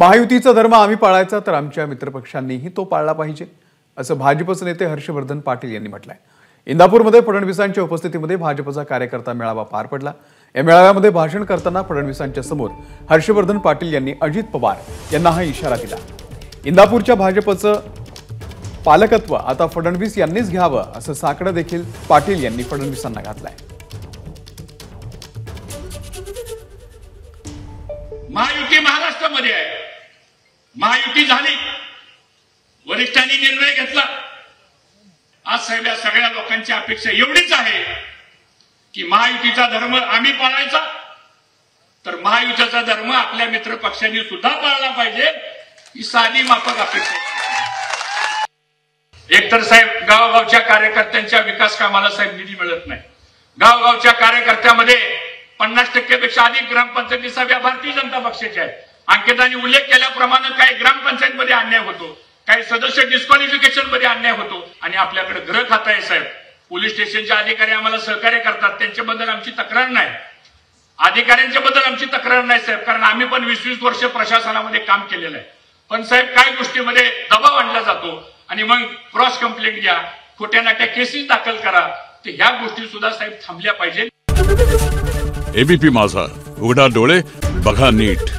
महायुतीचा धर्म आम्ही पाळायचा तर आमच्या मित्रपक्षांनीही तो पाळला पाहिजे असं भाजपचे नेते हर्षवर्धन पाटील यांनी म्हटलंय। इंदापूरमध्ये फडणवीसांच्या उपस्थितीमध्ये भाजपचा कार्यकर्ता मेळावा पार पडला। या मेळाव्यामध्ये भाषण करताना फडणवीसांच्या समोर हर्षवर्धन पाटील यांनी अजित पवार यांना हा इशारा दिला। इंदापूरच्या भाजपचं पालकत्व आता फडणवीस यांनीच घ्यावं असं साकडं देखील पाटील यांनी फडणवीसांना घातलंय। महायुती महाराष्ट्रामध्ये आहे, महायुती झाली, वरिष्ठांनी निर्णय घेतला। आज सगळ्या लोकांची अपेक्षा एवढीच आहे की महायुतीचा धर्म आम्ही पाळायचा तर महायुतीचा धर्म आपल्या मित्र पक्षांनी सुद्धा पाळला पाहिजे, ही साधी माफक अपेक्षा आहे। एकतर साहेब गावगावच्या कार्यकर्त्यांच्या विकास कामाला साहेब निधी मिळत नाही। गावगावच्या कार्यकर्त्यामध्ये 50% पेक्षा अधिक ग्रामपंचायती सभा भारतीय जनता पक्षाच्या आहेत। अंकितांनी उल्लेख केल्याप्रमाणे काही ग्रामपंचायतमध्ये अन्याय होतो, काही सदस्य डिस्क्वालिफिकेशन मध्ये अन्याय होतो आणि आपल्याकडे गृह खातं आहे साहेब। पोलीस स्टेशनचे अधिकारी आम्हाला सहकार्य करतात, त्यांच्याबद्दल आमची तक्रार नाही, अधिकाऱ्यांच्या बद्दल आमची तक्रार नाही साहेब, कारण आम्ही पण 20-20 वर्ष प्रशासनामध्ये काम केलेलं आहे। पण साहेब काही गोष्टीमध्ये दबाव आणला जातो आणि मग क्रॉस कंप्लेंट घ्या, खोट्या नाट्या केसेस दाखल करा, तर ह्या गोष्टी सुद्धा साहेब थांबल्या पाहिजे। एबीपी माझा, उघडा डोळे बघा नीट।